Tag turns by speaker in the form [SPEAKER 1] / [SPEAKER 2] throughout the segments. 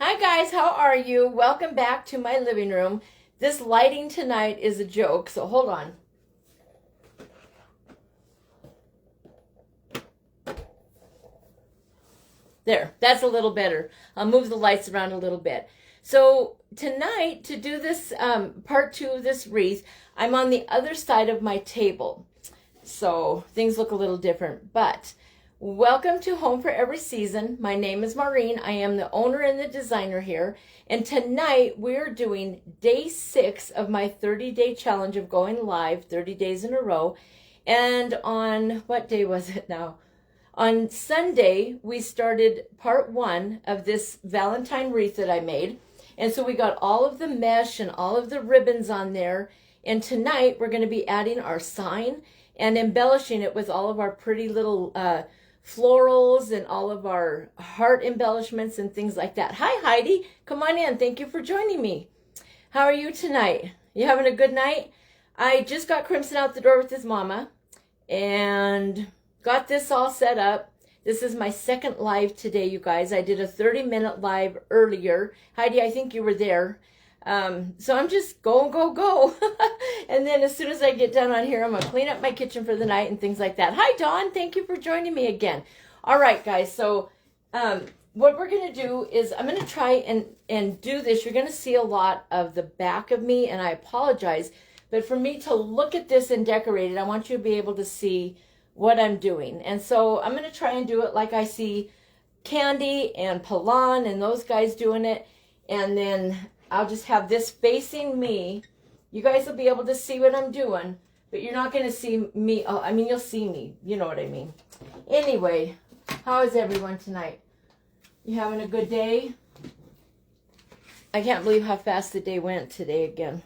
[SPEAKER 1] Hi guys, how are you? Welcome back to my living room. This lighting tonight is a joke, so hold on. There, that's a little better. I'll move the lights around a little bit. So tonight, to do this part two of this wreath, I'm on the other side of my table. So things look a little different, but welcome to Home for Every Season. My name is Maureen. I am the owner and the designer here. And tonight we're doing day 6 of my 30-day challenge of going live 30 days in a row. And on, what day was it now? On Sunday, we started part 1 of this Valentine wreath that I made. And so we got all of the mesh and all of the ribbons on there. And tonight we're going to be adding our sign and embellishing it with all of our pretty little florals and all of our heart embellishments and things like that. Hi, Heidi. Come on in. Thank you for joining me. How are you tonight? You having a good night? I just got Crimson out the door with his mama and got this all set up. This is my second live today, you guys. I did a 30-minute live earlier. Heidi, I think you were there. So I'm just go. And then as soon as I get done on here, I'm going to clean up my kitchen for the night and things like that. Hi, Dawn. Thank you for joining me again. All right, guys. So what we're going to do is I'm going to try and do this. You're going to see a lot of the back of me, and I apologize. But for me to look at this and decorate it, I want you to be able to see what I'm doing. And so I'm going to try and do it like I see Candy and Palan and those guys doing it. And then I'll just have this facing me. You guys will be able to see what I'm doing, but you're not going to see me. Oh, I mean, you'll see me. You know what I mean. Anyway, how is everyone tonight? You having a good day? I can't believe how fast the day went today again.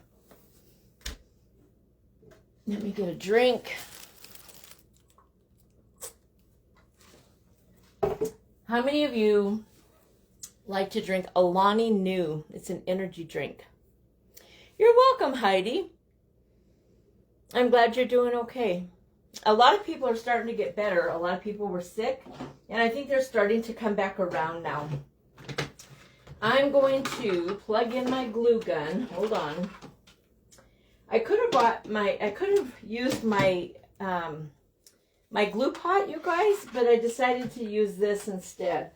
[SPEAKER 1] Let me get a drink. How many of you like to drink Alani Nu? It's an energy drink. You're welcome, Heidi. I'm glad you're doing okay. A lot of people are starting to get better. A lot of people were sick, and I think they're starting to come back around now. I'm going to plug in my glue gun. Hold on. I could have used my my glue pot, you guys, but I decided to use this instead.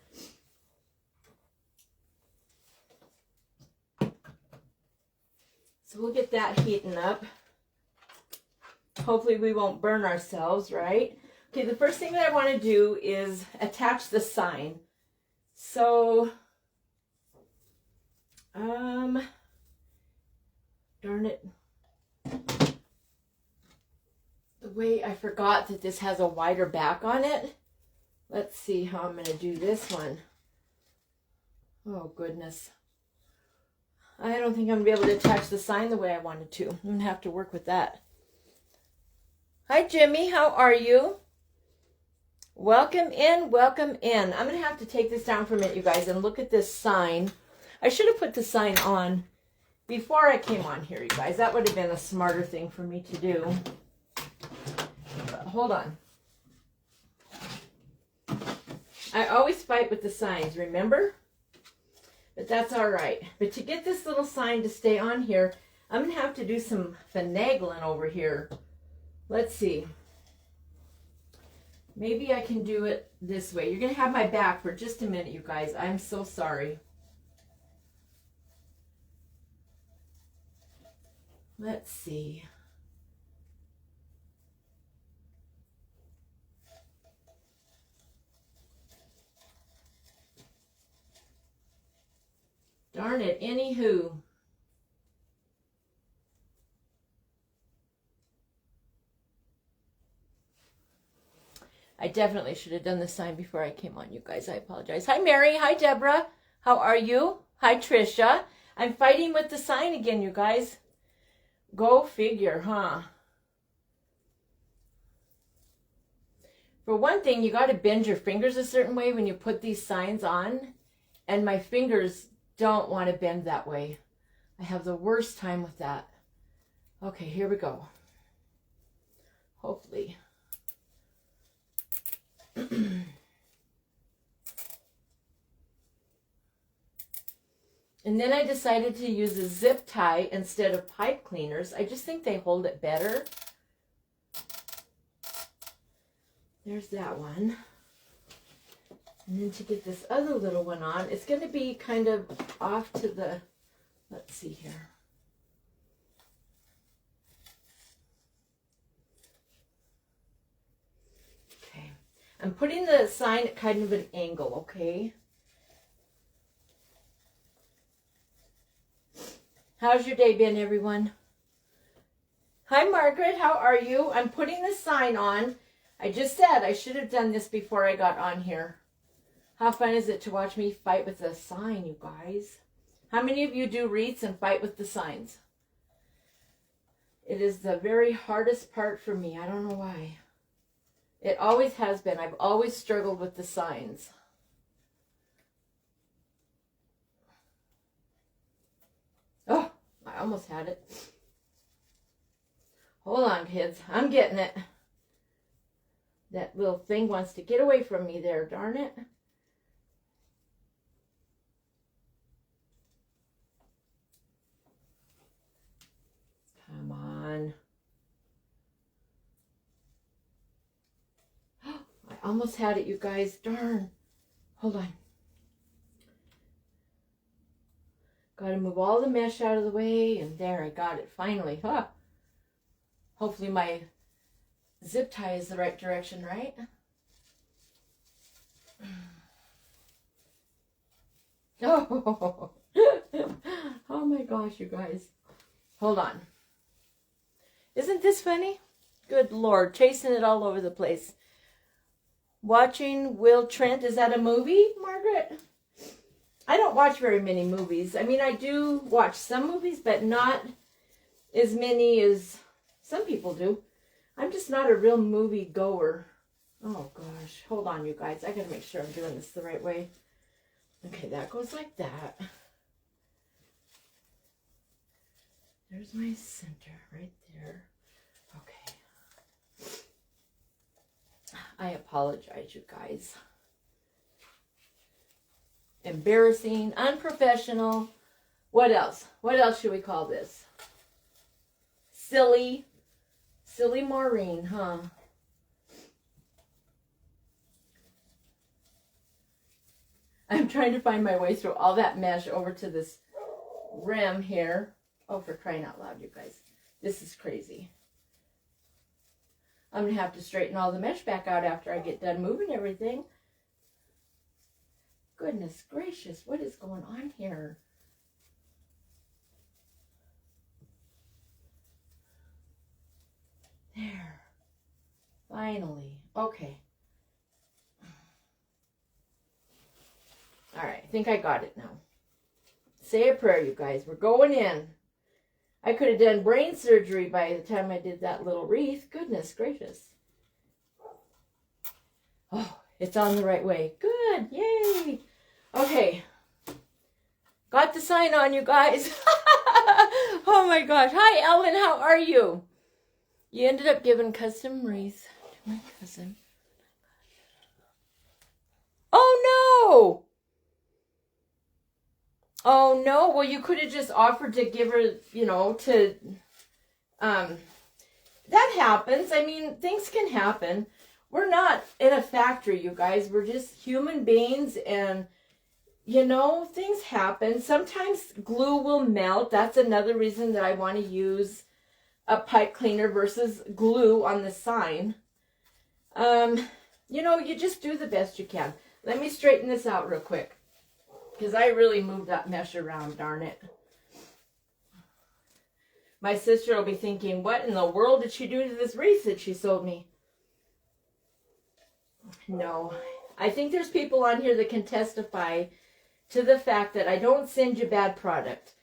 [SPEAKER 1] So we'll get that heating up. Hopefully we won't burn ourselves, right? Okay, the first thing that I want to do is attach the sign. So, darn it. The way I forgot that this has a wider back on it. Let's see how I'm going to do this one. Oh, goodness. I don't think I'm going to be able to attach the sign the way I wanted to. I'm going to have to work with that. Hi, Jimmy. How are you? Welcome in. Welcome in. I'm going to have to take this down for a minute, you guys, and look at this sign. I should have put the sign on before I came on here, you guys. That would have been a smarter thing for me to do. But hold on. I always fight with the signs, remember? But that's all right. But to get this little sign to stay on here, I'm going to have to do some finagling over here. Let's see. Maybe I can do it this way. You're going to have my back for just a minute, you guys. I'm so sorry. Let's see. Darn it, anywho. I definitely should have done the sign before I came on, you guys. I apologize. Hi, Mary. Hi, Deborah. How are you? Hi, Trisha. I'm fighting with the sign again, you guys. Go figure, huh? For one thing, you got to bend your fingers a certain way when you put these signs on. And my fingers don't want to bend that way. I have the worst time with that. Okay, here we go. Hopefully. And then I decided to use a zip tie instead of pipe cleaners. I just think they hold it better. There's that one. And then to get this other little one on, it's going to be kind of off to the, let's see here. Okay. I'm putting the sign at kind of an angle, okay? How's your day been, everyone? Hi, Margaret. How are you? I'm putting the sign on. I just said I should have done this before I got on here. How fun is it to watch me fight with a sign, you guys? How many of you do wreaths and fight with the signs? It is the very hardest part for me. I don't know why. It always has been. I've always struggled with the signs. Oh, I almost had it. Hold on, kids. I'm getting it. That little thing wants to get away from me there, darn it. Come on. I almost had it, you guys. Darn. Hold on. Got to move all the mesh out of the way, and there, I got it finally. Huh. Hopefully my zip tie is the right direction, right? Oh, oh my gosh, you guys. Hold on. Isn't this funny? Good Lord, chasing it all over the place. Watching Will Trent, is that a movie, Margaret? I don't watch very many movies. I mean, I do watch some movies, but not as many as some people do. I'm just not a real movie goer. Oh gosh, hold on, you guys. I gotta make sure I'm doing this the right way. Okay, that goes like that. There's my center right there. Okay. I apologize, you guys. Embarrassing, unprofessional. What else? What else should we call this? Silly. Silly Maureen, huh? I'm trying to find my way through all that mesh over to this rim here. Oh, for crying out loud, you guys. This is crazy. I'm going to have to straighten all the mesh back out after I get done moving everything. Goodness gracious, what is going on here? There. Finally. Okay. All right, I think I got it now. Say a prayer, you guys. We're going in. I could have done brain surgery by the time I did that little wreath. Goodness gracious. Oh, it's on the right way. Good. Yay. Okay. Got the sign on, you guys. Oh my gosh. Hi, Ellen. How are you? You ended up giving custom wreath to my cousin. Oh no. Oh no, well you could have just offered to give her, you know, to, that happens. I mean, things can happen. We're not in a factory, you guys. We're just human beings and, you know, things happen. Sometimes glue will melt. That's another reason that I want to use a pipe cleaner versus glue on the sign. You know, you just do the best you can. Let me straighten this out real quick. Because I really moved that mesh around, darn it. My sister will be thinking, what in the world did she do to this wreath that she sold me? No. I think there's people on here that can testify to the fact that I don't send you bad product.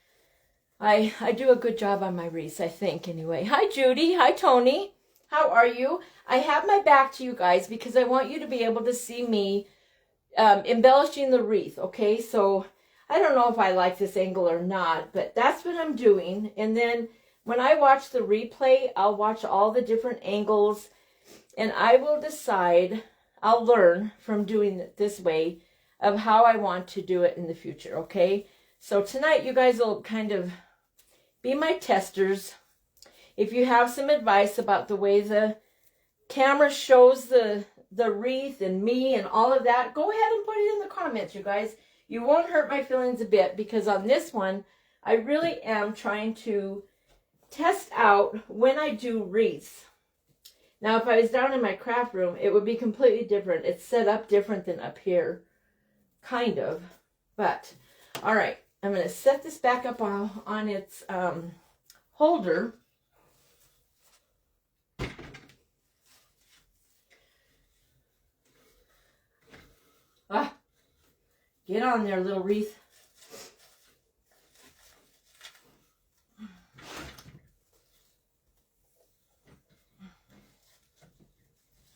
[SPEAKER 1] I do a good job on my wreaths, I think, anyway. Hi, Judy. Hi, Tony. How are you? I have my back to you guys because I want you to be able to see me embellishing the wreath, okay? So I don't know if I like this angle or not, but that's what I'm doing. And then when I watch the replay, I'll watch all the different angles and I will decide, I'll learn from doing it this way of how I want to do it in the future, okay? So tonight you guys will kind of be my testers. If you have some advice about the way the camera shows the wreath and me and all of that, go ahead and put it in the comments, you guys. You won't hurt my feelings a bit, because on this one, I really am trying to test out when I do wreaths. Now, if I was down in my craft room, it would be completely different. It's set up different than up here, kind of. But, all right, I'm going to set this back up on its holder. Get on there, little wreath.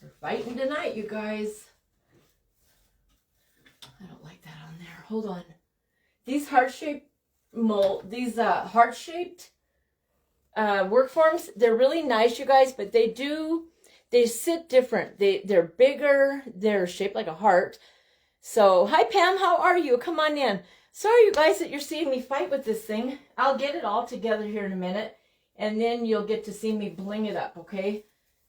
[SPEAKER 1] We're fighting tonight, you guys. I don't like that on there. Hold on. These heart-shaped heart-shaped work forms, they're really nice, you guys, but they sit different. They're bigger. They're shaped like a heart. So, hi Pam, how are you? Come on in. Sorry, you guys, that you're seeing me fight with this thing. I'll get it all together here in a minute, and then you'll get to see me bling it up, okay?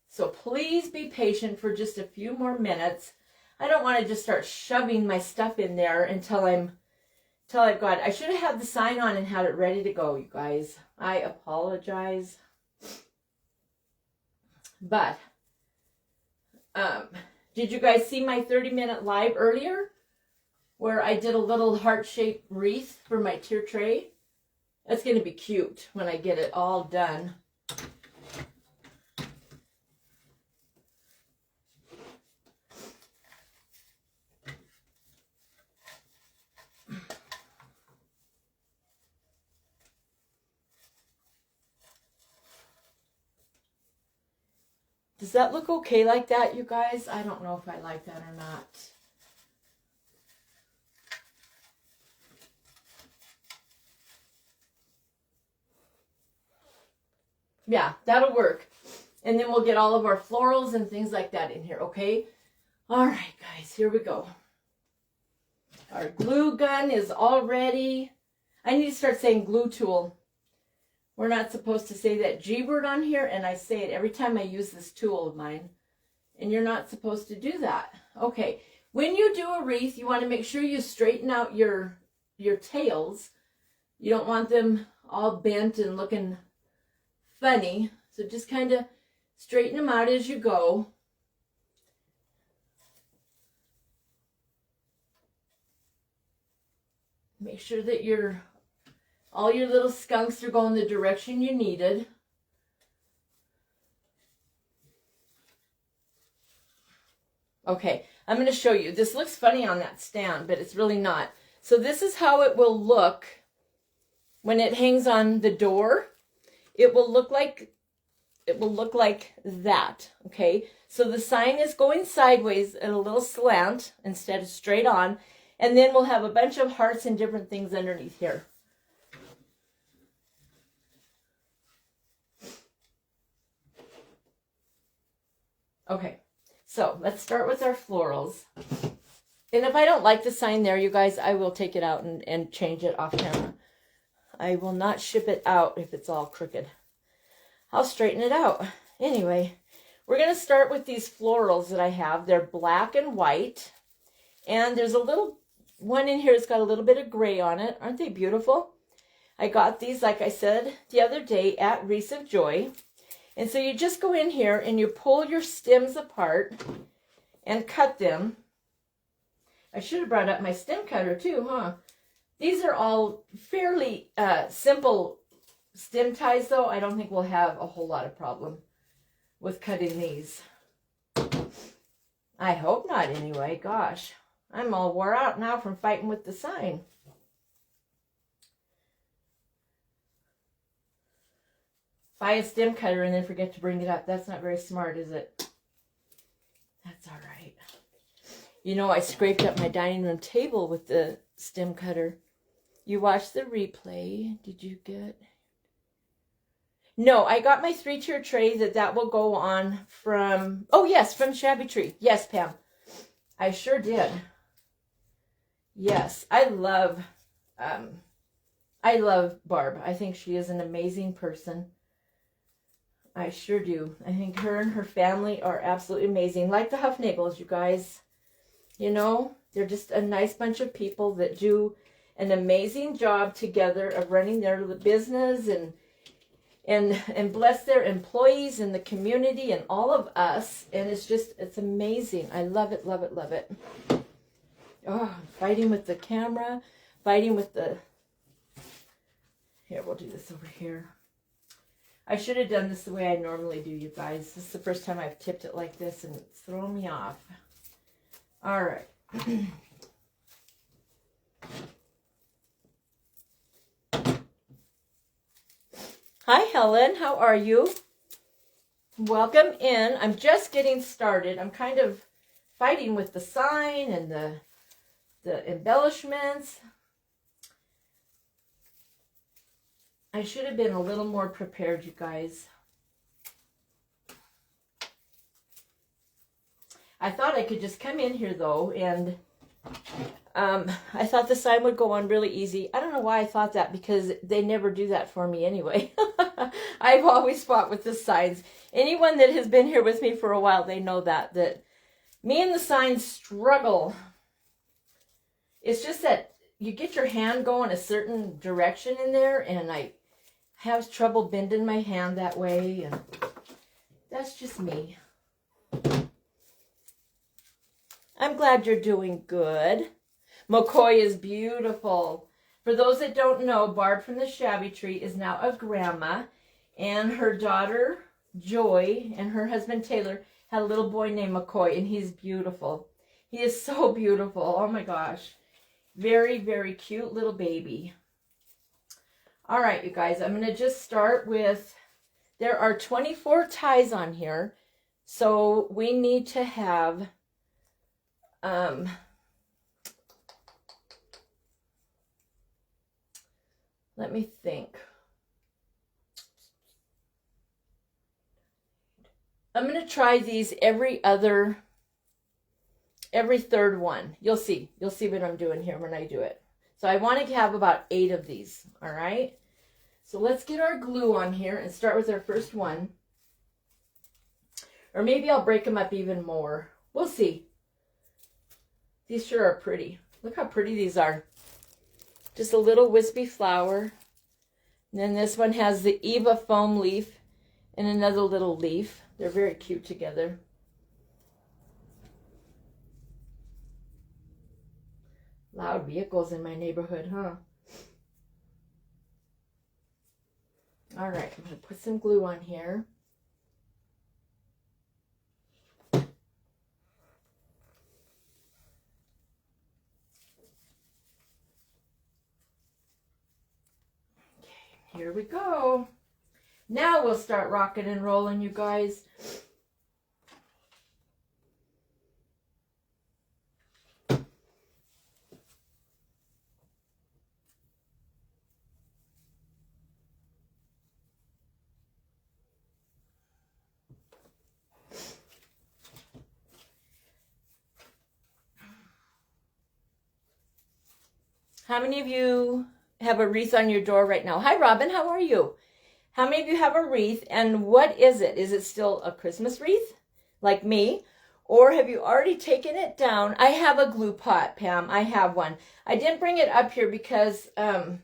[SPEAKER 1] So please be patient for just a few more minutes. I don't want to just start shoving my stuff in there until I've got it. I should have had the sign on and had it ready to go, you guys. I apologize. But, did you guys see my 30-minute live earlier where I did a little heart-shaped wreath for my tier tray? That's going to be cute when I get it all done. Does that look okay like that, you guys? I don't know if I like that or not. Yeah, that'll work. And then we'll get all of our florals and things like that in here, okay? All right, guys, here we go. Our glue gun is all ready. I need to start saying glue tool. We're not supposed to say that G word on here, and I say it every time I use this tool of mine. And you're not supposed to do that. Okay, when you do a wreath, you want to make sure you straighten out your tails. You don't want them all bent and looking funny. So just kind of straighten them out as you go. Make sure that all your little skunks are going the direction you needed. Okay, I'm going to show you. This looks funny on that stand, but it's really not. So this is how it will look when it hangs on the door. It will look like that, okay? So the sign is going sideways at a little slant instead of straight on, and then we'll have a bunch of hearts and different things underneath here. Okay, so let's start with our florals. And if I don't like the sign there, you guys, I will take it out and change it off camera. I will not ship it out if it's all crooked. I'll straighten it out. Anyway, we're going to start with these florals that I have. They're black and white. And there's a little one in here that's got a little bit of gray on it. Aren't they beautiful? I got these, like I said, the other day at Wreaths of Joy. And so you just go in here and you pull your stems apart and cut them. I should have brought up my stem cutter too, huh? These are all fairly simple stem ties, though. I don't think we'll have a whole lot of problem with cutting these. I hope not anyway. Gosh, I'm all wore out now from fighting with the sign. Buy a stem cutter and then forget to bring it up. That's not very smart, is it? That's all right. You know, I scraped up my dining room table with the stem cutter. You watched the replay. Did you get... No, I got my 3-tier tray that will go on from... Oh, yes, from Shabby Tree. Yes, Pam. I sure did. Yes, I love I love Barb. I think she is an amazing person. I sure do. I think her and her family are absolutely amazing. Like the Huffnagels, you guys. You know, they're just a nice bunch of people that do an amazing job together of running their business and bless their employees and the community and all of us. And it's amazing. I love it, love it, love it. Oh, fighting with the camera, fighting with the... Here, we'll do this over here. I should have done this the way I normally do, you guys. This is the first time I've tipped it like this, and it's thrown me off. All right. Hi, Helen. How are you? Welcome in. I'm just getting started. I'm kind of fighting with the sign and the embellishments. I should have been a little more prepared, you guys. I thought I could just come in here, though, and I thought the sign would go on really easy. I don't know why I thought that, because they never do that for me anyway. I've always fought with the signs. Anyone that has been here with me for a while, they know that me and the signs struggle. It's just that you get your hand going a certain direction in there, and I have trouble bending my hand that way, and that's just me. I'm glad you're doing good. McCoy is beautiful. For those that don't know, Barb from the Shabby Tree is now a grandma, and her daughter, Joy, and her husband, Taylor, had a little boy named McCoy, and he's beautiful. He is so beautiful. Oh my gosh. Very, very cute little baby. All right, you guys, I'm going to just start with, there are 24 ties on here, so we need to have, let me think. I'm going to try these every third one. You'll see what I'm doing here when I do it. So I want to have about 8 of these, all right? So let's get our glue on here and start with our first one. Or maybe I'll break them up even more. We'll see. These sure are pretty. Look how pretty these are. Just a little wispy flower. And then this one has the Eva foam leaf and another little leaf. They're very cute together. Loud vehicles in my neighborhood, huh? All right, I'm going to put some glue on here. Okay, here we go. Now we'll start rocking and rolling, you guys. How many of you have a wreath on your door right now? Hi, Robin. How are you? How many of you have a wreath, and what is it? Is it still a Christmas wreath, like me? Or have you already taken it down? I have a glue pot, Pam. I have one. I didn't bring it up here because the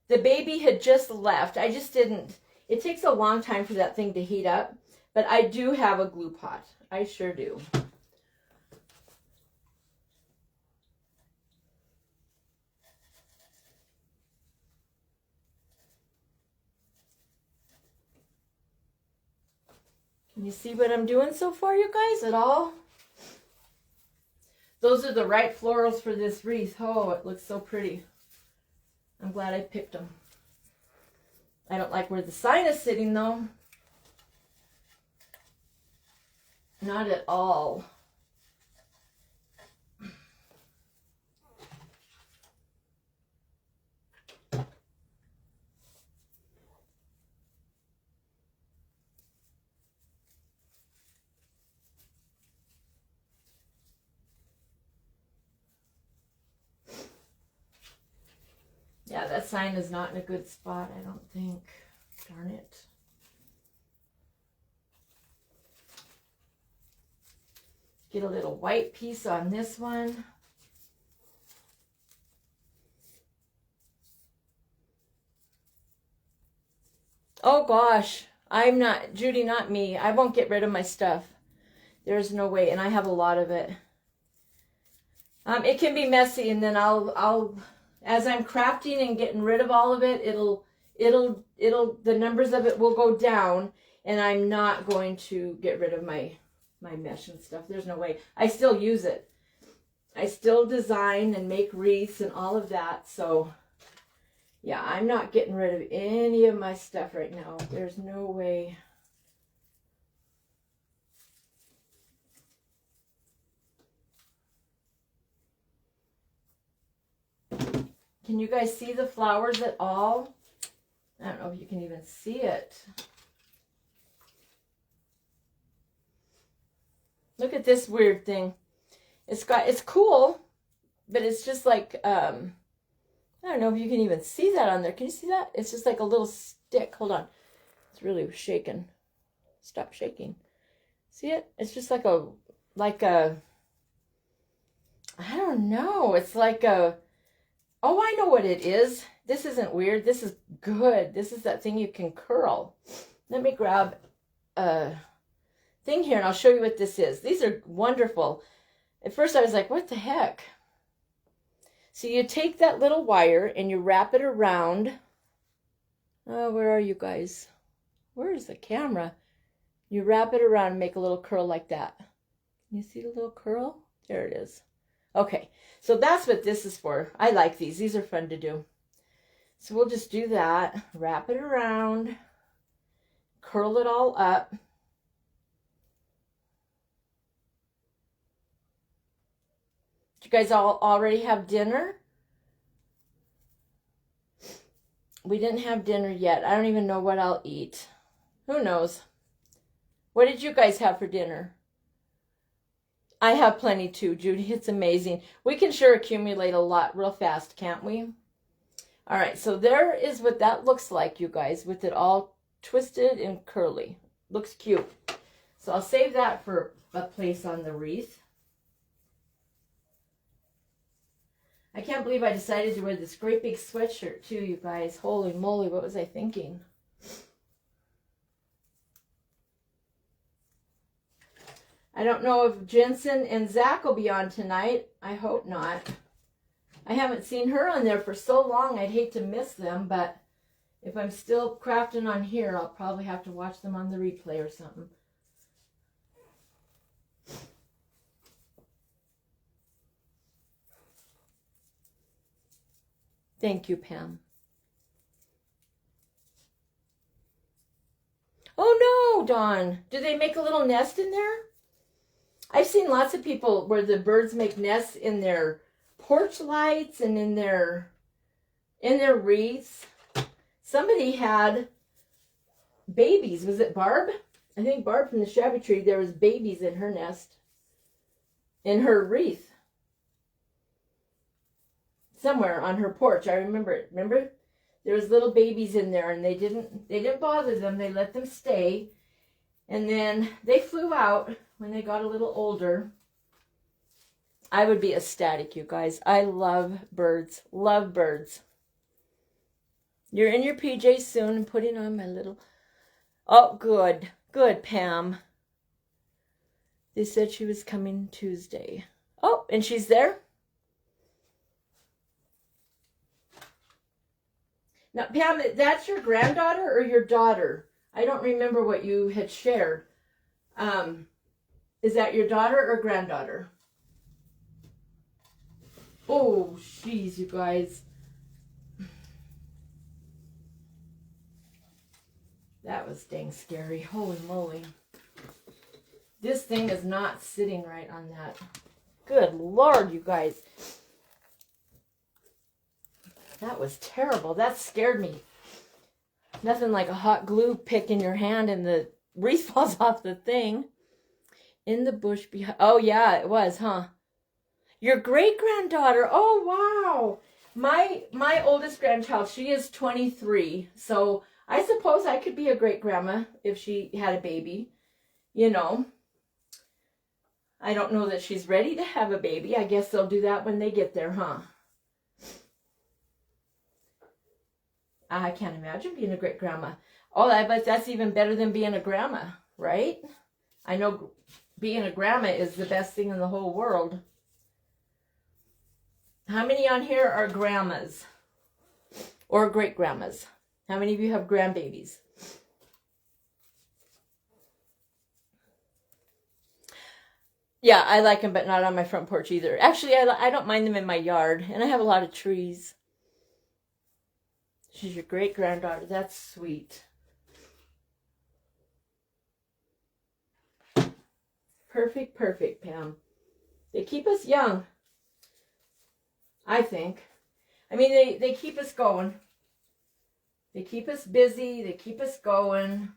[SPEAKER 1] baby had just left. I just didn't. It takes a long time for that thing to heat up, but I do have a glue pot. I sure do. Can you see what I'm doing so far, you guys, at all? Those are the right florals for this wreath. Oh, it looks so pretty. I'm glad I picked them. I don't like where the sign is sitting, though. Not at all. Yeah, that sign is not in a good spot, I don't think. Darn it. Get a little white piece on this one. Oh gosh, I'm not, Judy, not me. I won't get rid of my stuff. There's no way, and I have a lot of it. It can be messy, and then I'll, as I'm crafting and getting rid of all of it, the numbers of it will go down, and I'm not going to get rid of my mesh and stuff. There's no way. I still use it. I still design and make wreaths and all of that, so yeah, I'm not getting rid of any of my stuff right now. There's no way. Can you guys see the flowers at all? I don't know if you can even see it. Look at this weird thing. It's cool, but it's just like, I don't know if you can even see that on there. Can you see that? It's just like a little stick. Hold on. It's really shaking. Stop shaking. See it? It's just like a, I don't know. It's like a, oh, I know what it is. This isn't weird. This is good. This is that thing you can curl. Let me grab a thing here and I'll show you what this is. These are wonderful. At first I was like, what the heck? So you take that little wire and you wrap it around. Oh, where are you guys? Where is the camera? You wrap it around and make a little curl like that. Can you see the little curl? There it is. Okay, so that's what this is for. I like these. These are fun to do. So we'll just do that. Wrap it around. Curl it all up. You guys all already have dinner? We didn't have dinner yet. I don't even know what I'll eat. Who knows? What did you guys have for dinner? I have plenty too, Judy. It's amazing. We can sure accumulate a lot real fast, can't we? All right, so there is what that looks like, you guys, with it all twisted and curly. Looks cute. So I'll save that for a place on the wreath. I can't believe I decided to wear this great big sweatshirt too, you guys. Holy moly, what was I thinking? I don't know if Jensen and Zach will be on tonight. I hope not. I haven't seen her on there for so long, I'd hate to miss them, but if I'm still crafting on here, I'll probably have to watch them on the replay or something. Thank you, Pam. Oh no, Dawn. Do they make a little nest in there? I've seen lots of people where the birds make nests in their porch lights and in their wreaths. Somebody had babies. Was it Barb? I think Barb from the Shabby Tree. There was babies in her nest, in her wreath. Somewhere on her porch. I remember it. Remember? There was little babies in there and they didn't bother them. They let them stay. And then they flew out when they got a little older. I would be ecstatic, you guys. I love birds. Love birds. You're in your PJs soon and putting on my little... Oh, good. Good, Pam. They said she was coming Tuesday. Oh, and she's there? Now, Pam, that's your granddaughter or your daughter? I don't remember what you had shared. Is that your daughter or granddaughter? Oh, jeez, you guys. That was dang scary. Holy moly. This thing is not sitting right on that. Good Lord, you guys. That was terrible. That scared me. Nothing like a hot glue pick in your hand and the wreath falls off the thing. In the bush behind. Oh, yeah, it was, huh? Your great-granddaughter. Oh, wow. My oldest grandchild, she is 23, so I suppose I could be a great grandma if she had a baby. You know, I don't know that she's ready to have a baby. I guess they'll do that when they get there, huh? I can't imagine being a great grandma. Oh, but that's even better than being a grandma, right? I know being a grandma is the best thing in the whole world. How many on here are grandmas or great grandmas? How many of you have grandbabies? Yeah, I like them, but not on my front porch either. Actually, I don't mind them in my yard, and I have a lot of trees. She's your great granddaughter. That's sweet. Perfect, perfect, Pam. They keep us young, I think. I mean, they keep us going. They keep us busy. They keep us going.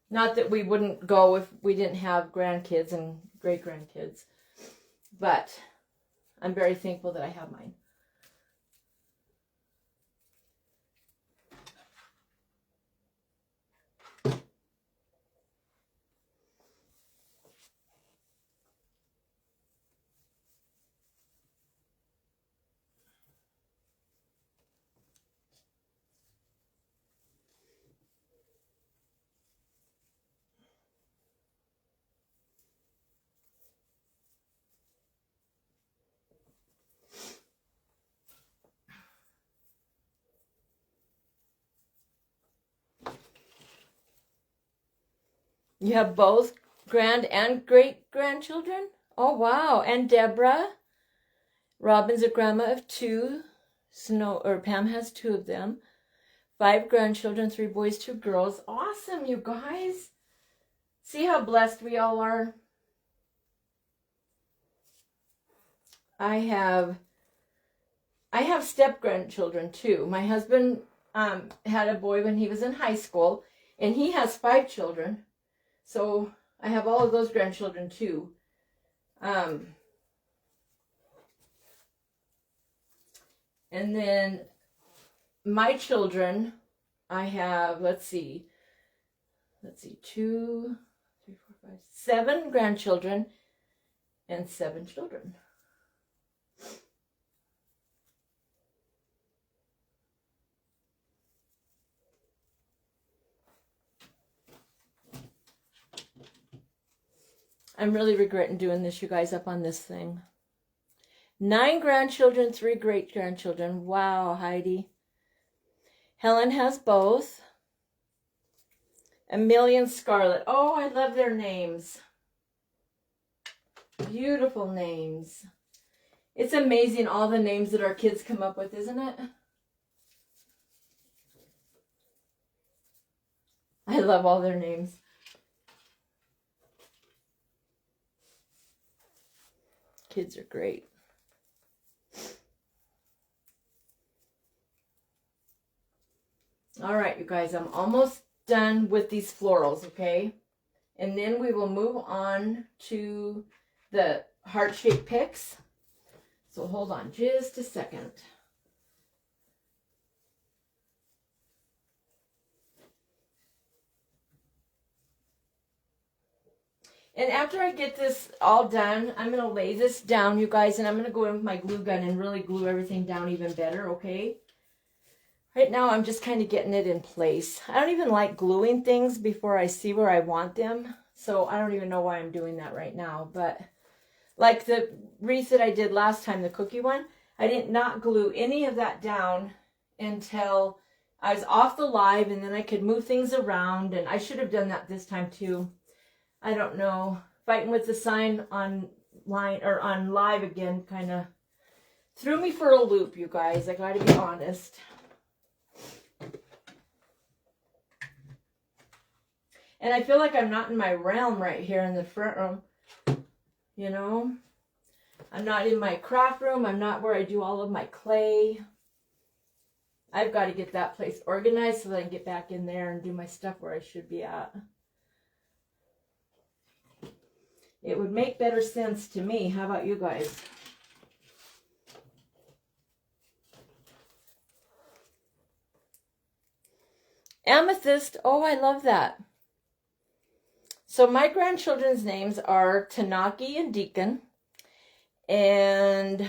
[SPEAKER 1] Not that we wouldn't go if we didn't have grandkids and great-grandkids. But I'm very thankful that I have mine. You have both grand and great-grandchildren? Oh, wow. And Deborah? Robin's a grandma of 2. Pam has 2 of them. 5 grandchildren, 3 boys, 2 girls. Awesome, you guys. See how blessed we all are? I have step-grandchildren, too. My husband had a boy when he was in high school, and he has 5 children. So I have all of those grandchildren too. And then my children, I have, let's see, 2, 3, 4, 5, 7 grandchildren and 7 children. I'm really regretting doing this, you guys, up on this thing. 9 grandchildren, 3 great-grandchildren. Wow, Heidi. Helen has both. Amelia and Scarlett. Oh, I love their names. Beautiful names. It's amazing all the names that our kids come up with, isn't it? I love all their names. Kids are great. All right, you guys, I'm almost done with these florals, okay? And then we will move on to the heart-shaped picks. So hold on just a second. And after I get this all done, I'm going to lay this down, you guys, and I'm going to go in with my glue gun and really glue everything down even better, okay? Right now, I'm just kind of getting it in place. I don't even like gluing things before I see where I want them, so I don't even know why I'm doing that right now. But like the wreath that I did last time, the cookie one, I did not glue any of that down until I was off the live, and then I could move things around, and I should have done that this time too. I don't know. Fighting with the sign on live again kind of threw me for a loop, you guys. I got to be honest. And I feel like I'm not in my realm right here in the front room. You know? I'm not in my craft room. I'm not where I do all of my clay. I've got to get that place organized so that I can get back in there and do my stuff where I should be at. It would make better sense to me. How about you guys? Amethyst. Oh, I love that. So my grandchildren's names are Tanaki and Deacon. And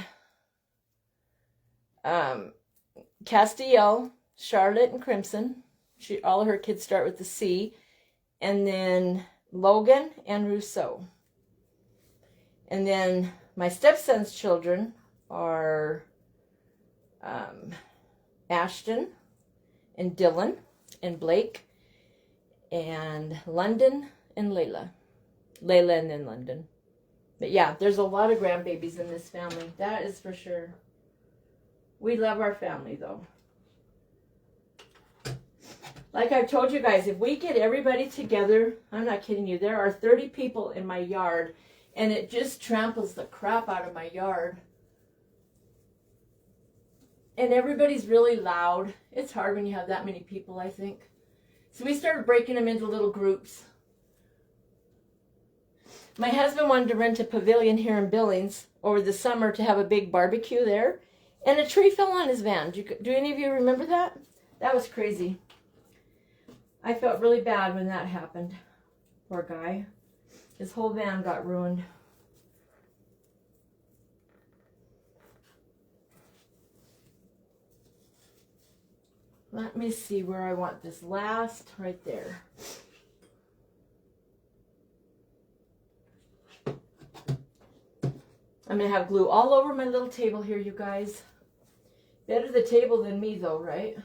[SPEAKER 1] Castiel, Charlotte, and Crimson. All of her kids start with the C. And then Logan and Rousseau. And then my stepson's children are Ashton and Dylan and Blake and London and Layla. Layla and then London. But yeah, there's a lot of grandbabies in this family. That is for sure. We love our family though. Like I've told you guys, if we get everybody together, I'm not kidding you, there are 30 people in my yard, and it just tramples the crap out of my yard. And everybody's really loud. It's hard when you have that many people, I think. So we started breaking them into little groups. My husband wanted to rent a pavilion here in Billings over the summer to have a big barbecue there, and a tree fell on his van. Do any of you remember that? That was crazy. I felt really bad when that happened. Poor guy. His whole van got ruined. Let me see where I want this last. Right there. I'm going to have glue all over my little table here, you guys. Better the table than me, though, right?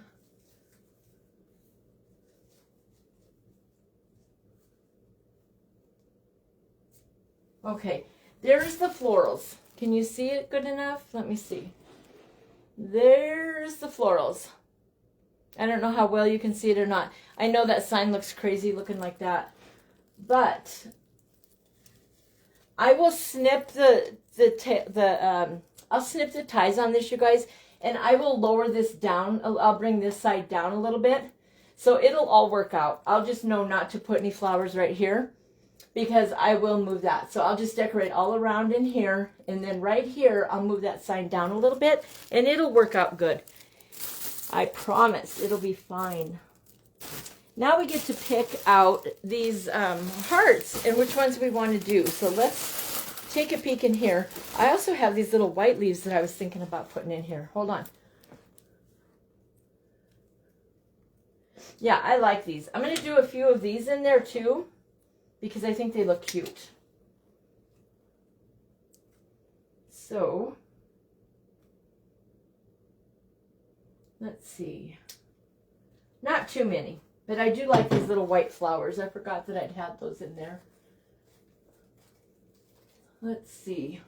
[SPEAKER 1] Okay, there's the florals. Can you see it good enough? Let me see. There's the florals. I don't know how well you can see it or not. I know that sign looks crazy looking like that. But I will snip I'll snip the ties on this, you guys, and I will lower this down. I'll bring this side down a little bit. So it'll all work out. I'll just know not to put any flowers right here, because I will move that. So I'll just decorate all around in here, and then right here, I'll move that sign down a little bit, and it'll work out good. I promise it'll be fine. Now we get to pick out these hearts and which ones we want to do. So let's take a peek in here. I also have these little white leaves that I was thinking about putting in here. Hold on. Yeah, I like these. I'm going to do a few of these in there too, because I think they look cute. So, let's see. Not too many, but I do like these little white flowers. I forgot that I'd had those in there. Let's see.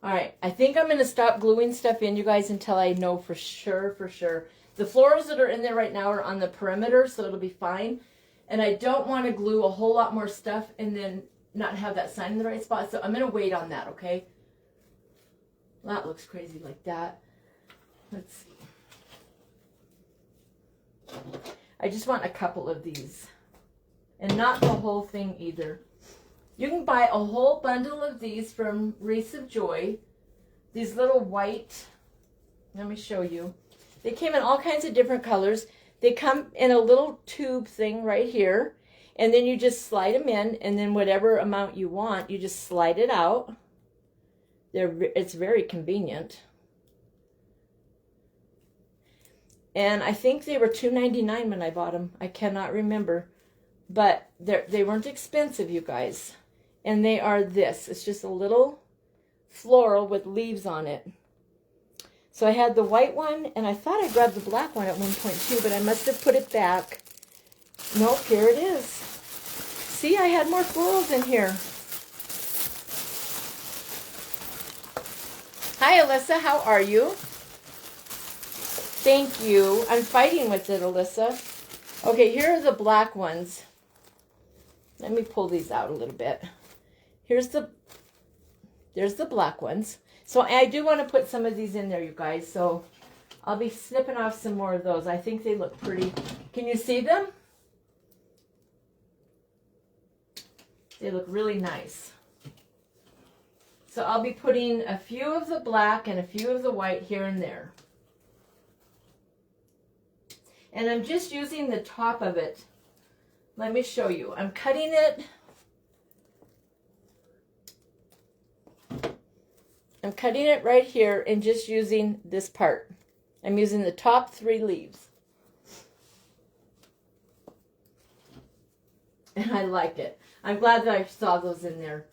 [SPEAKER 1] All right, I think I'm going to stop gluing stuff in, you guys, until I know for sure. The florals that are in there right now are on the perimeter, so it'll be fine. And I don't want to glue a whole lot more stuff and then not have that sign in the right spot, so I'm going to wait on that, okay? That looks crazy like that. Let's see. I just want a couple of these, and not the whole thing either. You can buy a whole bundle of these from Wreath of Joy. These little white, let me show you. They came in all kinds of different colors. They come in a little tube thing right here. And then you just slide them in. And then whatever amount you want, you just slide it out. It's very convenient. And I think they were $2.99 when I bought them. I cannot remember. But they weren't expensive, you guys. And they are this. It's just a little floral with leaves on it. So I had the white one, and I thought I grabbed the black one at one point too, but I must have put it back. Nope, here it is. See, I had more florals in here. Hi, Alyssa. How are you? Thank you. I'm fighting with it, Alyssa. Okay, here are the black ones. Let me pull these out a little bit. There's the black ones. So I do want to put some of these in there, you guys. So I'll be snipping off some more of those. I think they look pretty. Can you see them? They look really nice. So I'll be putting a few of the black and a few of the white here and there. And I'm just using the top of it. Let me show you. I'm cutting it. I'm cutting it right here and just using this part. I'm using the top 3 leaves. And I like it. I'm glad that I saw those in there.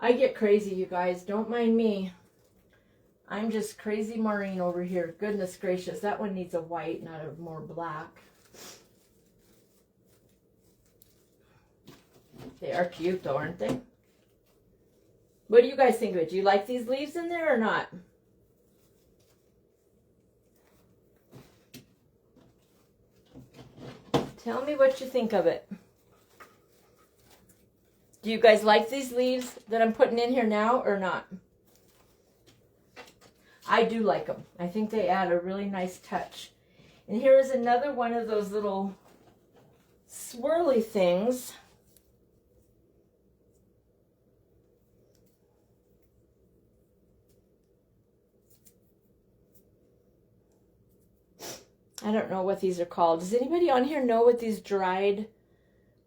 [SPEAKER 1] I get crazy, you guys. Don't mind me. I'm just crazy Maureen over here. Goodness gracious. That one needs a white, not a more black. They are cute though, aren't they? What do you guys think of it? Do you like these leaves in there or not? Tell me what you think of it. Do you guys like these leaves that I'm putting in here now or not? I do like them. I think they add a really nice touch. And here is another one of those little swirly things. I don't know what these are called. Does anybody on here know what these dried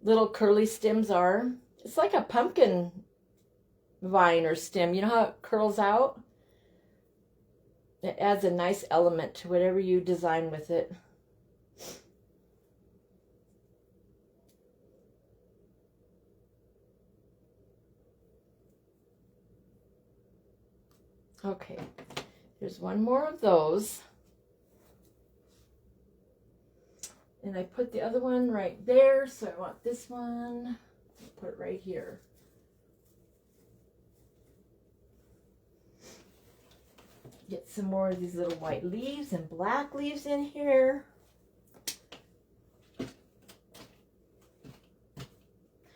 [SPEAKER 1] little curly stems are? It's like a pumpkin vine or stem. You know how it curls out? It adds a nice element to whatever you design with it. Okay, there's one more of those. And I put the other one right there, so I want this one. Put it right here. Get some more of these little white leaves and black leaves in here.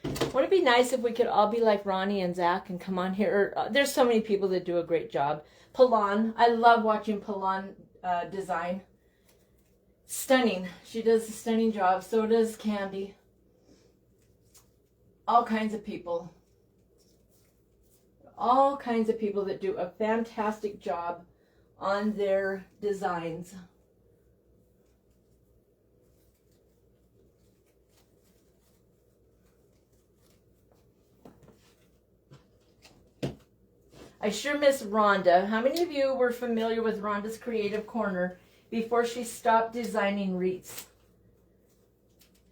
[SPEAKER 1] Wouldn't it be nice if we could all be like Ronnie and Zach and come on here? There's so many people that do a great job. Palan, I love watching Palan design. Stunning. She does a stunning job. So does Candy. All kinds of people. All kinds of people that do a fantastic job on their designs. I sure miss Rhonda. How many of you were familiar with Rhonda's Creative Corner before she stopped designing wreaths?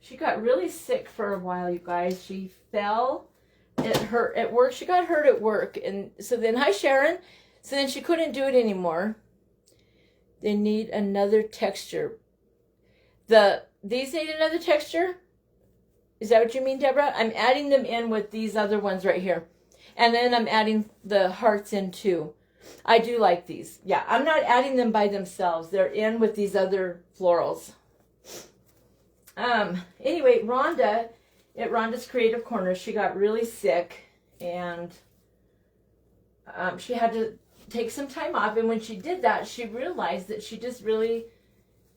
[SPEAKER 1] She got really sick for a while, you guys. She fell. It hurt at work. She got hurt at work. And so then, hi Sharon. So then she couldn't do it anymore. They need another texture. These need another texture? Is that what you mean, Deborah? I'm adding them in with these other ones right here. And then I'm adding the hearts in too. I do like these. Yeah, I'm not adding them by themselves. They're in with these other florals. Anyway, Rhonda, at Rhonda's Creative Corner, she got really sick and she had to take some time off. And when she did that, she realized that she just really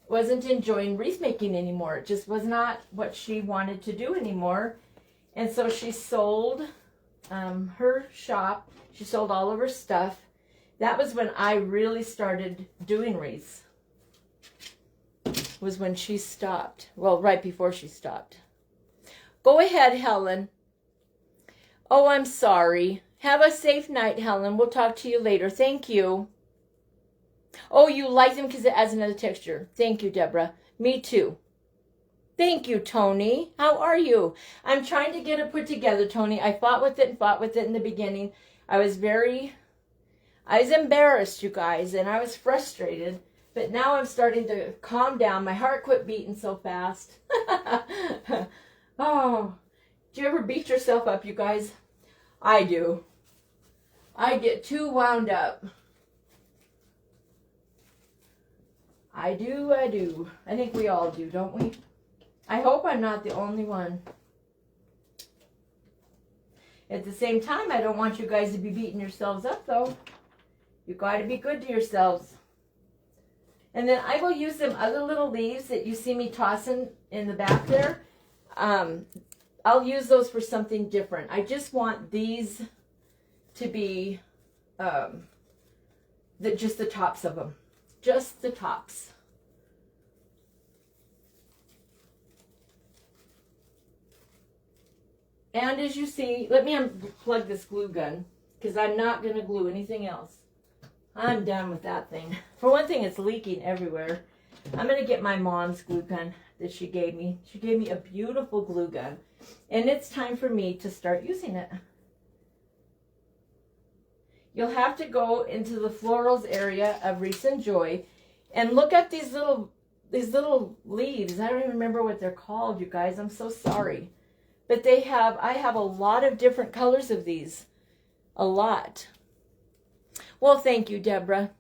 [SPEAKER 1] wasn't enjoying wreath making anymore. It just was not what she wanted to do anymore. And so she sold her shop. She sold all of her stuff. That was when I really started doing wreaths. Was when she stopped. Well, right before she stopped. Go ahead, Helen. Oh, I'm sorry. Have a safe night, Helen. We'll talk to you later. Thank you. Oh, you like them because it adds another texture. Thank you, Deborah. Me too. Thank you, Tony. How are you? I'm trying to get it put together, Tony. I fought with it in the beginning. I was embarrassed, you guys, and I was frustrated. But now I'm starting to calm down. My heart quit beating so fast. Oh, do you ever beat yourself up, you guys? I do. I get too wound up. I do. I think we all do, don't we? I hope I'm not the only one. At the same time, I don't want you guys to be beating yourselves up, though. You got to be good to yourselves. And then I will use them other little leaves that you see me tossing in the back there. I'll use those for something different. I just want these to be just the tops of them. Just the tops. And as you see, let me unplug this glue gun because I'm not going to glue anything else. I'm done with that thing. For one thing, it's leaking everywhere. I'm going to get my mom's glue gun that she gave me. She gave me a beautiful glue gun. And it's time for me to start using it. You'll have to go into the florals area of Wreath and Joy and look at these little leaves. I don't even remember what they're called, you guys. I'm so sorry. But I have a lot of different colors of these. A lot. Well, thank you, Deborah.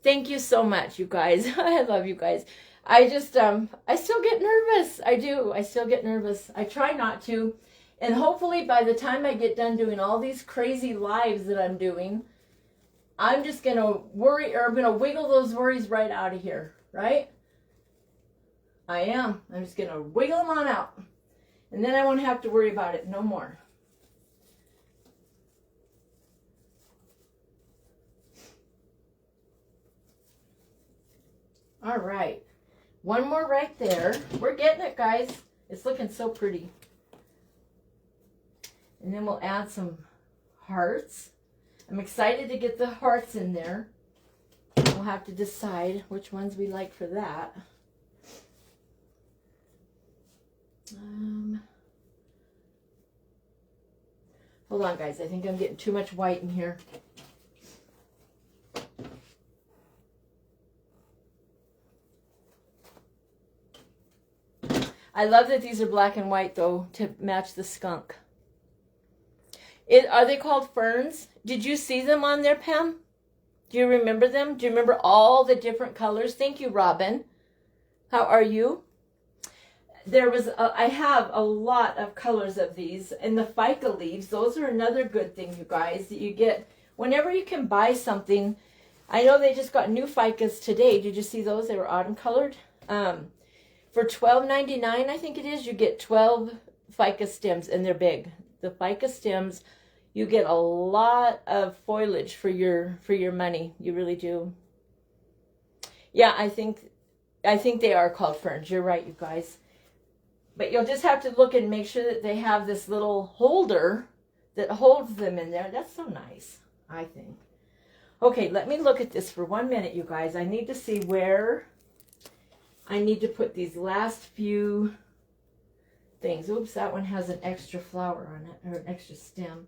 [SPEAKER 1] Thank you so much, you guys. I love you guys. I just, I still get nervous. I do. I still get nervous. I try not to. And hopefully by the time I get done doing all these crazy lives that I'm doing, I'm just going to worry, or I'm going to wiggle those worries right out of here, right? I am. I'm just going to wiggle them on out. And then I won't have to worry about it no more. All right. One more right there. We're getting it, guys. It's looking so pretty. And then we'll add some hearts. I'm excited to get the hearts in there. We'll have to decide which ones we like for that. Hold on, guys. I think I'm getting too much white in here. I love that these are black and white, though, to match the skunk. Are they called ferns? Did you see them on there, Pam? Do you remember them? Do you remember all the different colors? Thank you, Robin. How are you? I have a lot of colors of these. And the fica leaves, those are another good thing, you guys, that you get whenever you can buy something. I know they just got new ficas today. Did you see those? They were autumn colored. For $12.99, I think it is, you get 12 fica stems, and they're big. The fica stems, you get a lot of foliage for your money. You really do. Yeah, I think they are called ferns. You're right, you guys. But you'll just have to look and make sure that they have this little holder that holds them in there. That's so nice, I think. Okay, let me look at this for 1 minute, you guys. I need to see where I need to put these last few things. Oops, that one has an extra flower on it, or an extra stem.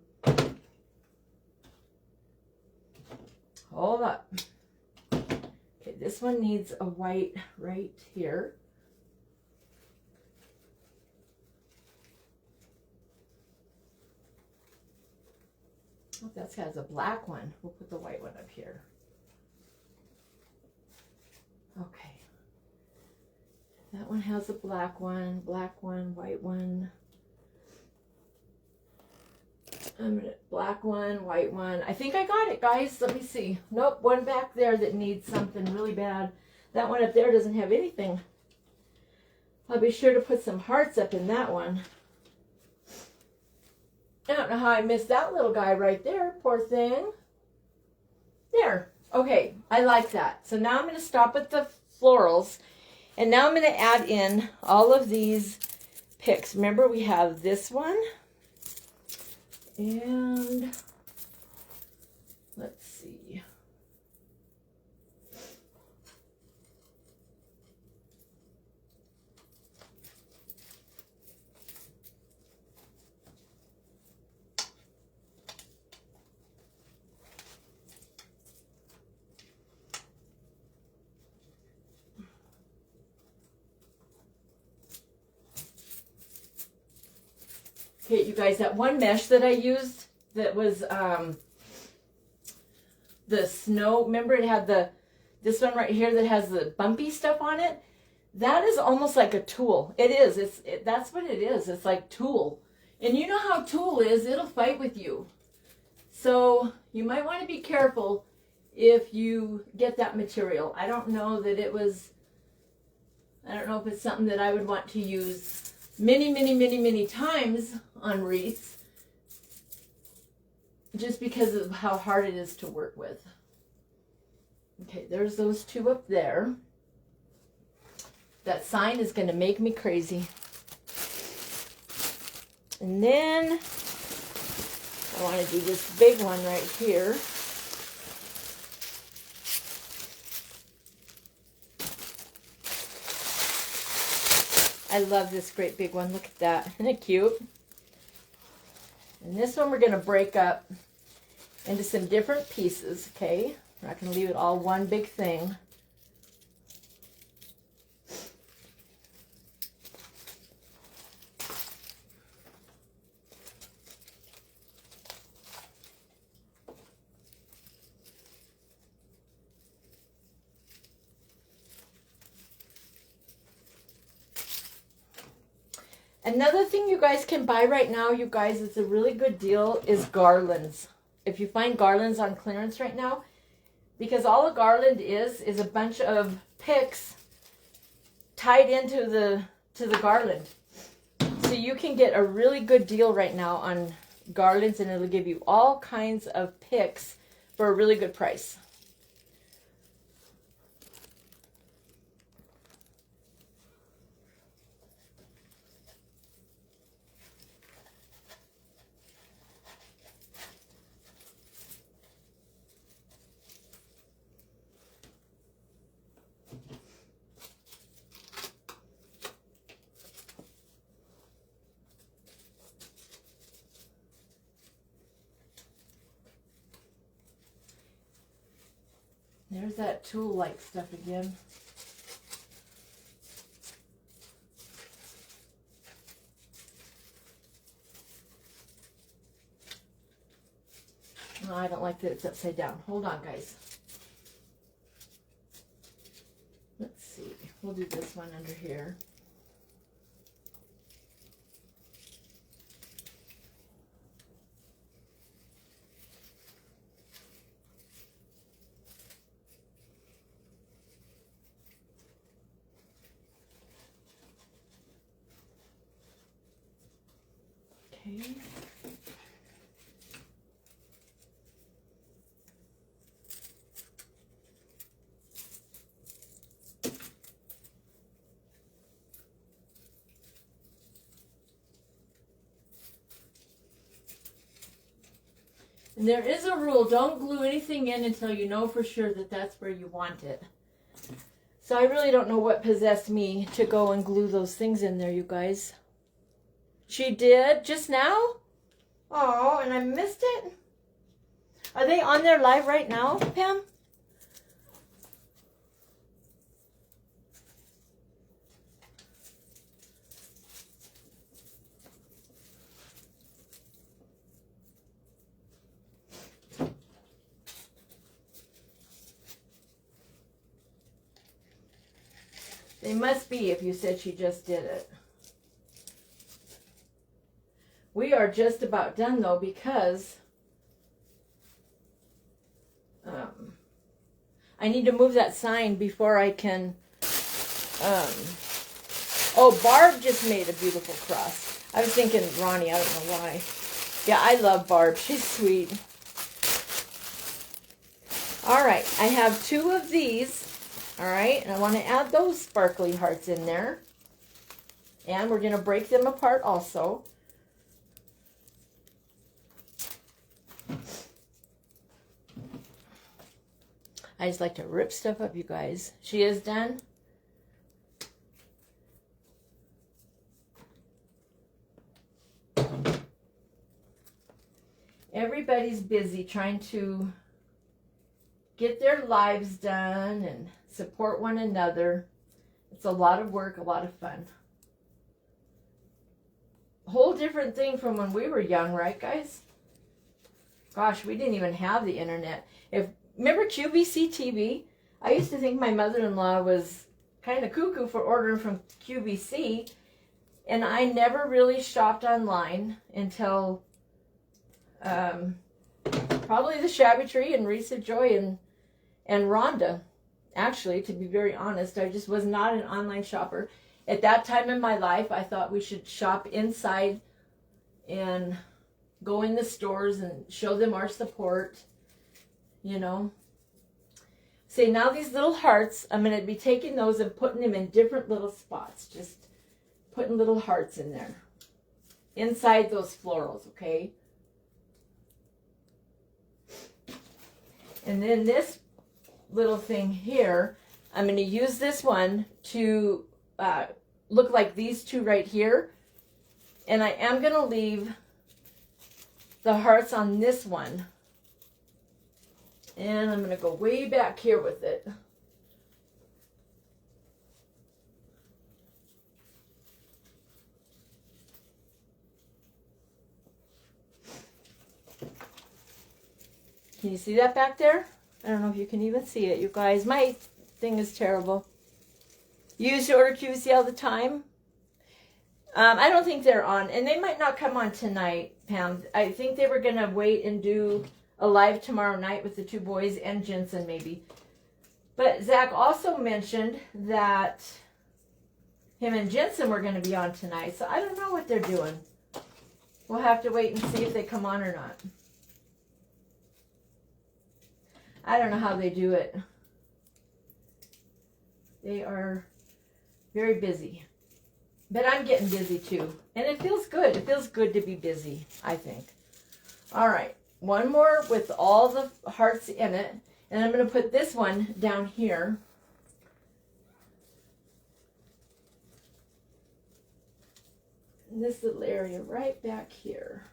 [SPEAKER 1] Hold up. Okay, this one needs a white right here. Oh, that has a black one. We'll put the white one up here. Okay. That one has a black one, white one. Black one, white one. I think I got it, guys. Let me see. Nope, one back there that needs something really bad. That one up there doesn't have anything. I'll be sure to put some hearts up in that one. I don't know how I missed that little guy right there. Poor thing. There. Okay, I like that. So now I'm going to stop at the florals. And now I'm going to add in all of these picks. Remember, we have this one. And let's see. Okay, you guys, that one mesh that I used that was the snow, remember it had this one right here that has the bumpy stuff on it? That is almost like a tulle. It is. That's what it is. It's like tulle. And you know how tulle is. It'll fight with you. So you might want to be careful if you get that material. I don't know that it was, I don't know if it's something that I would want to use many times on wreaths. just because of how hard it is to work with. Okay, there's those two up there. That sign is going to make me crazy. And then I want to do this big one right here. I love this great big one. Look at that. Isn't it cute? And this one we're going to break up into some different pieces, okay? We're not going to leave it all one big thing. Another thing you guys can buy right now, you guys, it's a really good deal, is garlands. If you find garlands on clearance right now, because all a garland is a bunch of picks tied into the garland. So you can get a really good deal right now on garlands, and it'll give you all kinds of picks for a really good price. There's that tool-like stuff again. No, I don't like that it's upside down. Hold on, guys. Let's see. We'll do this one under here. Okay. And there is a rule, don't glue anything in until you know for sure that that's where you want it. So I really don't know what possessed me to go and glue those things in there, you guys. She did just now? Oh, and I missed it? Are they on there live right now, Pam? They must be if you said she just did it. We are just about done though, because I need to move that sign before I can. Oh, Barb just made a beautiful cross. I was thinking Ronnie, I don't know why. Yeah, I love Barb. She's sweet. All right, I have two of these. All right, and I want to add those sparkly hearts in there. And we're going to break them apart also. I just like to rip stuff up, you guys. She is done. Everybody's busy trying to get their lives done and support one another. It's a lot of work, a lot of fun. A whole different thing from when we were young, right, guys? Gosh, we didn't even have the internet. Remember QVC TV? I used to think my mother-in-law was kind of cuckoo for ordering from QVC, and I never really shopped online until probably the Shabby Tree and Reese of Joy and Rhonda. Actually, to be very honest, I just was not an online shopper. At that time in my life, I thought we should shop inside and go in the stores and show them our support, you know. See, now these little hearts, I'm going to be taking those and putting them in different little spots. Just putting little hearts in there. Inside those florals, okay? And then this little thing here, I'm going to use this one to look like these two right here. And I am going to leave the hearts on this one. And I'm going to go way back here with it. Can you see that back there? I don't know if you can even see it, you guys. My thing is terrible. You used to order QVC all the time? I don't think they're on. And they might not come on tonight, Pam. I think they were going to wait and do a live tomorrow night with the two boys and Jensen maybe. But Zach also mentioned that him and Jensen were going to be on tonight. So I don't know what they're doing. We'll have to wait and see if they come on or not. I don't know how they do it. They are very busy. But I'm getting busy too. And it feels good. It feels good to be busy, I think. All right. One more with all the hearts in it. And I'm going to put this one down here. And this little area right back here.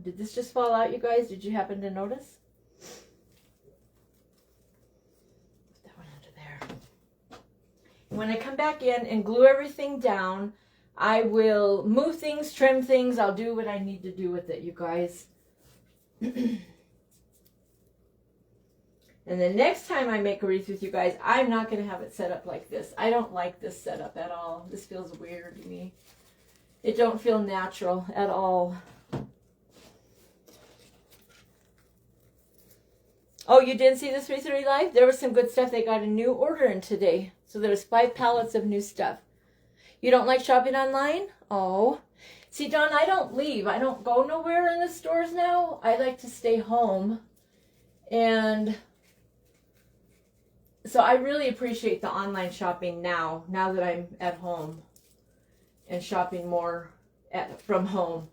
[SPEAKER 1] Did this just fall out, you guys? Did you happen to notice? Put that one under there. When I come back in and glue everything down, I will move things, trim things. I'll do what I need to do with it, you guys. And the next time I make a wreath with you guys, I'm not going to have it set up like this. I don't like this setup at all. This feels weird to me. It don't feel natural at all. Oh, you didn't see the 3:30 live? There was some good stuff. They got a new order in today. So there's 5 pallets of new stuff. You don't like shopping online? Oh. See, Dawn, I don't leave. I don't go nowhere in the stores now. I like to stay home. And so I really appreciate the online shopping now that I'm at home and shopping more from home.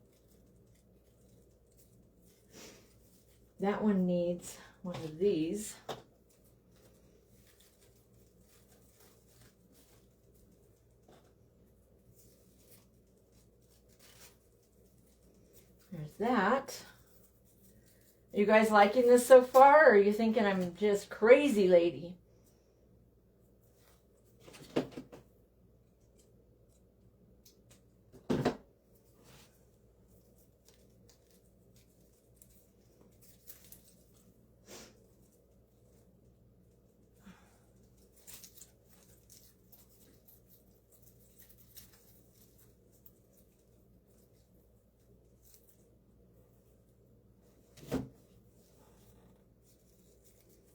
[SPEAKER 1] That one needs one of these. There's that. Are you guys liking this so far, or are you thinking I'm just crazy lady?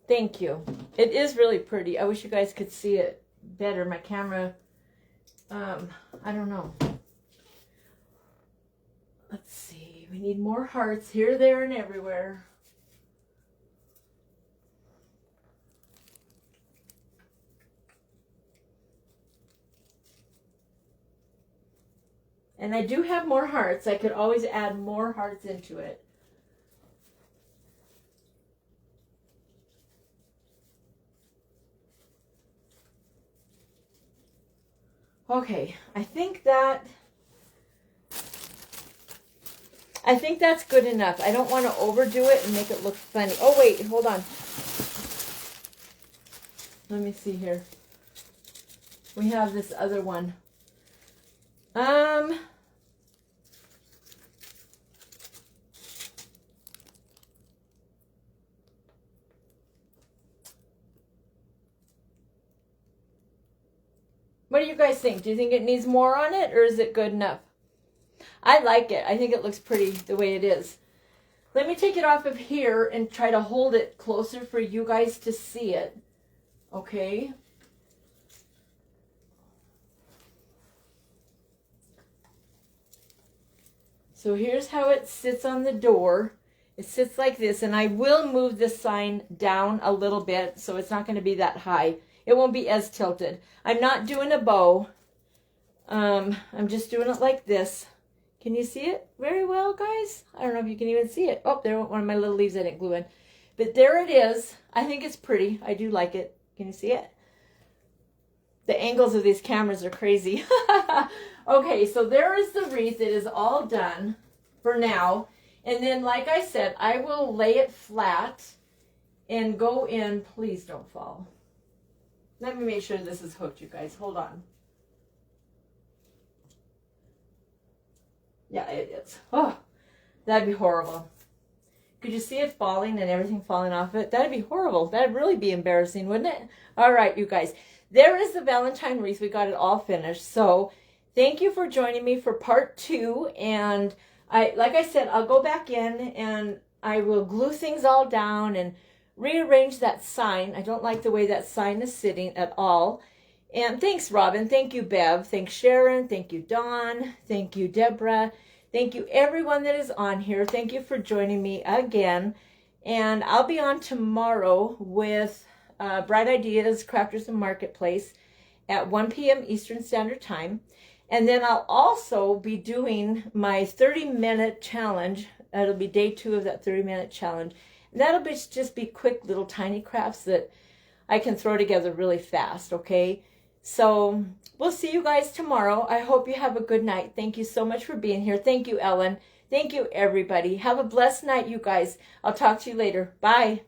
[SPEAKER 1] Thank you. It is really pretty. I wish you guys could see it better. My camera, I don't know. Let's see. We need more hearts here, there, and everywhere. And I do have more hearts. I could always add more hearts into it. Okay, I think that's good enough. I don't want to overdo it and make it look funny. Oh, wait, hold on. Let me see here. We have this other one. What do you guys think? Do you think it needs more on it, or is it good enough? I like it. I think it looks pretty the way it is. Let me take it off of here and try to hold it closer for you guys to see it. Okay. So here's how it sits on the door. It sits like this, and I will move this sign down a little bit so it's not going to be that high. It won't be as tilted. I'm not doing a bow. I'm just doing it like this. Can you see it very well, guys? I don't know if you can even see it. Oh, there went one of my little leaves I didn't glue in. But there it is. I think it's pretty. I do like it. Can you see it? The angles of these cameras are crazy. Okay, so there is the wreath. It is all done for now. And then, like I said, I will lay it flat and go in. Please don't fall. Let me make sure this is hooked, you guys. Hold on. Yeah, it is. Oh, that'd be horrible. Could you see it falling and everything falling off it? That'd be horrible. That'd really be embarrassing, wouldn't it? All right, you guys. There is the Valentine wreath. We got it all finished. So thank you for joining me for part 2. And like I said, I'll go back in and I will glue things all down and rearrange that sign. I don't like the way that sign is sitting at all. And thanks, Robin. Thank you, Bev. Thanks, Sharon. Thank you, Dawn. Thank you, Deborah. Thank you, everyone that is on here. Thank you for joining me again. And I'll be on tomorrow with Bright Ideas, Crafters and Marketplace at 1 p.m. Eastern Standard Time. And then I'll also be doing my 30-minute challenge. It'll be day 2 of that 30-minute challenge. And that'll just be quick little tiny crafts that I can throw together really fast, okay? So we'll see you guys tomorrow. I hope you have a good night. Thank you so much for being here. Thank you, Ellen. Thank you, everybody. Have a blessed night, you guys. I'll talk to you later. Bye.